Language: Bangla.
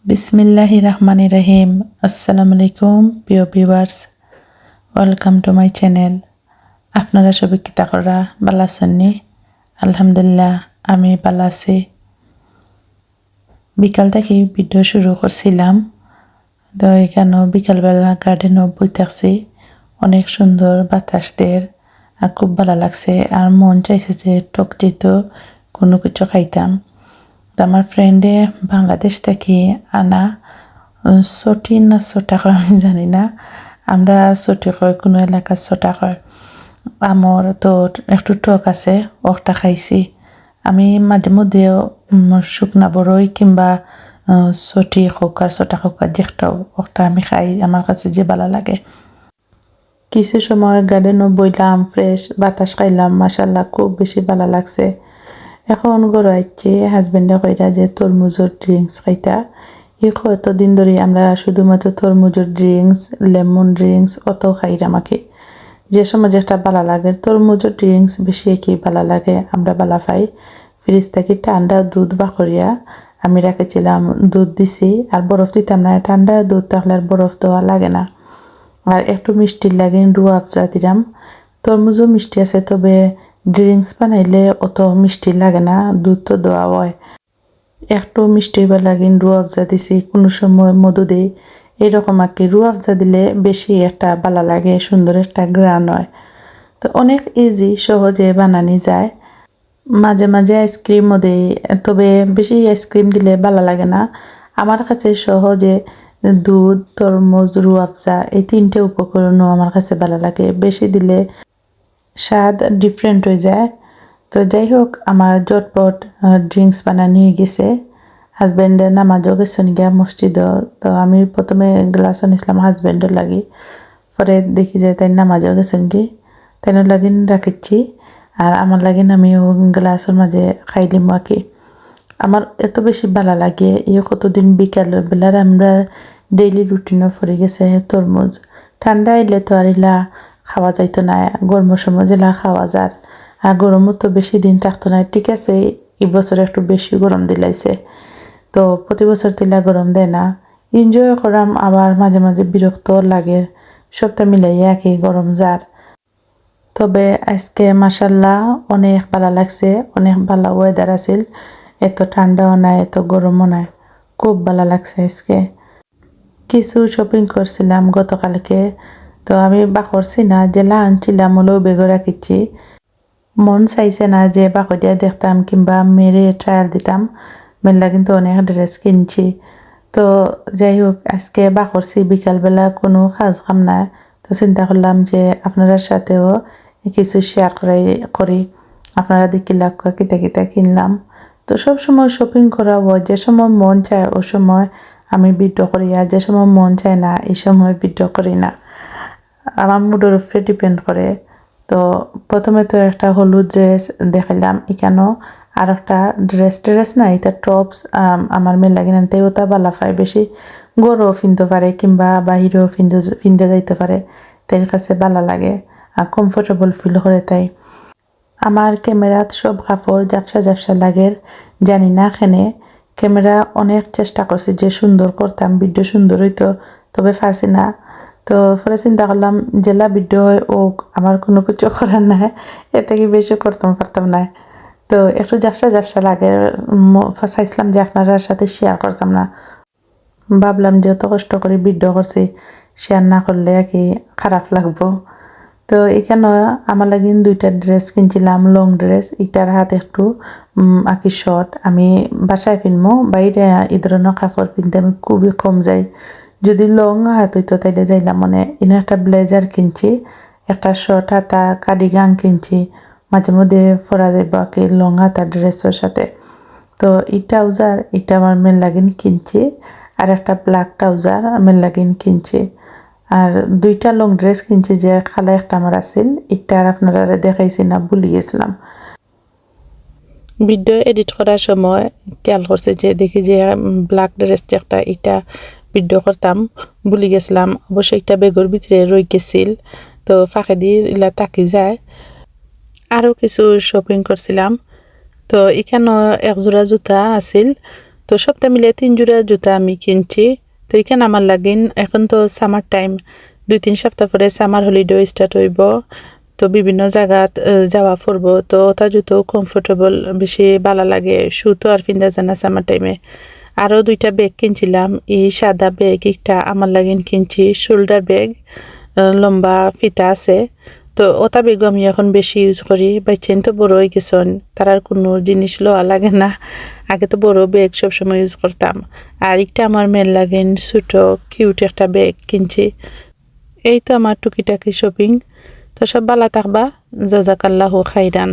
বিসমিল্লাহির রহমানির রহিম। আসসালামু আলাইকুম প্রিয় viewers, welcome to my channel. আপনারা সবাই কিতা করা ভালো আছেননি? আলহামদুলিল্লাহ আমি ভালো আছি। বিকাল থেকে ভিডিও শুরু করছিলাম, তো এখানেও বিকালবেলা গার্ডেনও বই থাকছি, অনেক সুন্দর বাতাস দের আর খুব ভালো লাগছে। আর মন চাইছে যে টক যেত কোনো কিছু খাইতাম। তো আমার ফ্রেন্ডে বাংলাদেশ থেকে আনা সটি না ছোটা কয় আমি জানি না, আমরা সটি কয়, কোনো এলাকার ছোটা কয়। আমার তো একটু টক আছে, ওটা খাইছি। আমি মাঝে মধ্যেও শুকনা বড়ই কিংবা সটি হোক আর ছোটা হোক আর যেটাও ওটা আমি খাই, আমার কাছে যে ভালো লাগে। কিছু সময় গার্ডেনও বইলাম, ফ্রেশ বাতাস খাইলাম, মাশাল্লাহ খুব বেশি ভালো লাগছে। এখন গরু আইছে, হাজবেন্ডে কইরা যে তরমুজের ড্রিঙ্কস খাইতা। এই কতদিন ধরে আমরা শুধুমাত্র তরমুজের ড্রিঙ্কস, লেমন ড্রিঙ্কস অত খাই আমাকে। যে সময় যেটা ভালো লাগে, তরমুজের ড্রিঙ্কস বেশি কি ভালো লাগে, আমরা ভালো পাই। ফ্রিজ থেকে ঠান্ডা দুধ বা করিয়া আমি রেখেছিলাম, দুধ দিছি আর বরফ দিতাম না, ঠান্ডা দুধ থাকলে আর বরফ দেওয়া লাগে না। আর একটু মিষ্টি লাগে, রুয়া আফজা দিলাম। তরমুজও মিষ্টি আছে, তবে ড্রিঙ্কস বানাইলে অত মিষ্টি লাগে না, দুধ তো দেওয়া হয়। একটু মিষ্টি লাগে, রুয়া আফজা দিছি, কোনো সময় মধু দিই। এইরকম আর কি, রুয়া আফজা দিলে বেশি একটা ভালো লাগে, সুন্দর একটা গ্রান হয়। তো অনেক ইজি, সহজে বানানি যায়। মাঝে মাঝে আইসক্রিমও দিই, তবে বেশি আইসক্রিম দিলে ভালো লাগে না। আমার কাছে সহজে দুধ, তরমুজ, রুয়া আফজা এই তিনটে উপকরণও আমার কাছে ভালো লাগে। বেশি দিলে স্বাদ ডিফারেন্ট হয়ে যায়। তো যাই হোক, আমার জটপট ড্রিঙ্কস বানানি গেছে। হাজব্যান্ডের নামাজও গেছেন গিয়া মসজিদও, তো আমি প্রথমে গ্লাস আনিছিলাম হাজব্যান্ডের লাগি, পরে দেখি যে তাই নামাজও গেছেন কি, তাই লাগিন রাখিচ্ছি। আর আমার লাগিন আমি গ্লাসের মাঝে খাইলিম আর কি। আমার এত বেশি ভালো লাগে, এই কতদিন বিকাল বেলার আমরা ডেইলি রুটিনও পড়ে গেছে তরমুজ। ঠান্ডা এলে তো আর এলা খাওয়া যাইতো না, গরমের সময় যেলা খাওয়া যায়। আর গরমও তো বেশি দিন থাকতো না। ঠিক আছে, এই বছর একটু বেশি গরম দিলাইছে, তো প্রতি বছর তিলা গরম দেয় না। এনজয় করাম, আবার মাঝে মাঝে বিরক্ত লাগে, সবটা মিলাইয়া একই গরম যার। তবে আজকে মাশাল্লাহ অনেক ভালো লাগছে, অনেক ভালো ওয়েদার আছিল, এত ঠান্ডাও নাই এত গরমও নাই, খুব ভালো লাগছে আজকে। কিছু শপিং করছিলাম গতকালকে, তো আমি করছি না জেলা আনছিলাম হলেও বেগে রাখিচ্ছি। মন চাইছে না যে বাকরিয়া দেখতাম কিংবা মেরে ট্রায়াল দিতাম, মেলা কিন্তু অনেক ড্রেস কিনছি। তো যাই হোক, আজকে করছি বিকালবেলা কোনো কাজ কাম নাই, তো চিন্তা করলাম যে আপনাদের সাথেও কিছু শেয়ার করি। আপনারা দেখিলা কিতা কিতা কিনলাম। তো সব সময় শপিং করা হয়, যে সময় মন চায় ওই সময় আমি ভিডিও করি, আর যে সময় মন চায় না এই সময় ভিডিও করি না, আমার মুডের উপরে ডিপেন্ড করে। তো প্রথমে তো একটা হলুদ ড্রেস দেখাইলাম এখানেও, আর একটা ড্রেস না, এটা টপস আমার মেয়ে লাগে আনতে, ওটা ভালো পায় বেশি, গরও ফিনতে পারে কিংবা বাহিরেও ফিনতে যাইতে পারে, তাই কাছে ভালো লাগে আর কমফোর্টেবল ফিল করে। তাই আমার ক্যামেরাত সব কাপড় ঝাপসা ঝাপসা লাগে, জানি না কেনে। ক্যামেরা অনেক চেষ্টা করছি যে সুন্দর করতাম, ভিডিও সুন্দর হইতো, তবে পারছি না। তো পরে চিন্তা করলাম জেলা ভিডিও হয় ও, আমার কোনো কিছু করার নাই, এতে কি বেশি করতাম পারতাম না। তো একটু ঝাপসা ঝাপসা লাগে, চাইছিলাম যে আপনার সাথে শেয়ার করতাম না, ভাবলাম যে অত কষ্ট করে ভিডিও করছি, শেয়ার না করলে আর কি খারাপ লাগবো। তো এখানে আমার লাগিন দুইটা ড্রেস কিনছিলাম, লং ড্রেস। এটার হাত একটু আঁকি শর্ট, আমি বাসায় কিনবো, বাইরে এই ধরনের কাপড় কিনতে আমি খুবই কম যাই। যদি লং হাত হইতো তাইলে যাইলাম, মানে এনে একটা ব্লেজার কিনছি, একটা শর্ট হাতা কার্ডিগান কিনছি, মাঝে মধ্যে পরা যাইব আর কি লং হাতা ড্রেসের সাথে। তো এই ট্রাউজার এটা আমার মেন লাগিন কিনছি, আর একটা ব্ল্যাক ট্রাউজার মেন লাগিন কিনছি, আর দুইটা লং ড্রেস কিনছি যে খালা একটা আমার আছিল, এটা আর আপনারা দেখাইছি না, ভুলে গেছিলাম। ভিডিও এডিট করার সময় খেয়াল করছে যে দেখি যে ব্ল্যাক ড্রেস যে একটা, এটা ভিডিও করতাম ভুলে গেছিলাম। অবশ্যই একটা বেগর ভিতরে রয়ে গেছিল, তো ফাঁকে দিয়ে ইলা তাকি যায়। আরও কিছু শপিং করছিলাম। তো এখানেও একজোড়া জুতা আছিল, তো সবটা মিলে 3 জোড়া জুতা আমি কিনছি। তো এখানে আমার লাগিন এখন তো সামার টাইম, 2-3 সপ্তাহ পরে সামার হলিডে স্টার্ট হইব। তো বিভিন্ন জায়গাত যাওয়া পড়বো, তো ওটা জুতো কমফোর্টেবল বেশি ভালো লাগে, শু তো আর পিন্ধা যায় না সামার টাইমে। আরও 2টা ব্যাগ কিনছিলাম, এই সাদা ব্যাগ একটা আমার লাগিন কিনছি, শোল্ডার ব্যাগ, লম্বা ফিতা আছে। তো ওটা ব্যাগও আমি এখন বেশি ইউজ করি, বাচ্চান তো বড় হয়ে গেছেন, তার আর কোনো জিনিস লওয়া লাগে না। আগে তো বড় ব্যাগ সবসময় ইউজ করতাম। আর একটা আমার মেয়ের লাগেন ছোটো কিউট একটা ব্যাগ কিনছি। এই তো আমার টুকিটাকি শপিং। তো সব ভালো থাকবা, জাজাকাল্লাহু খাইরান।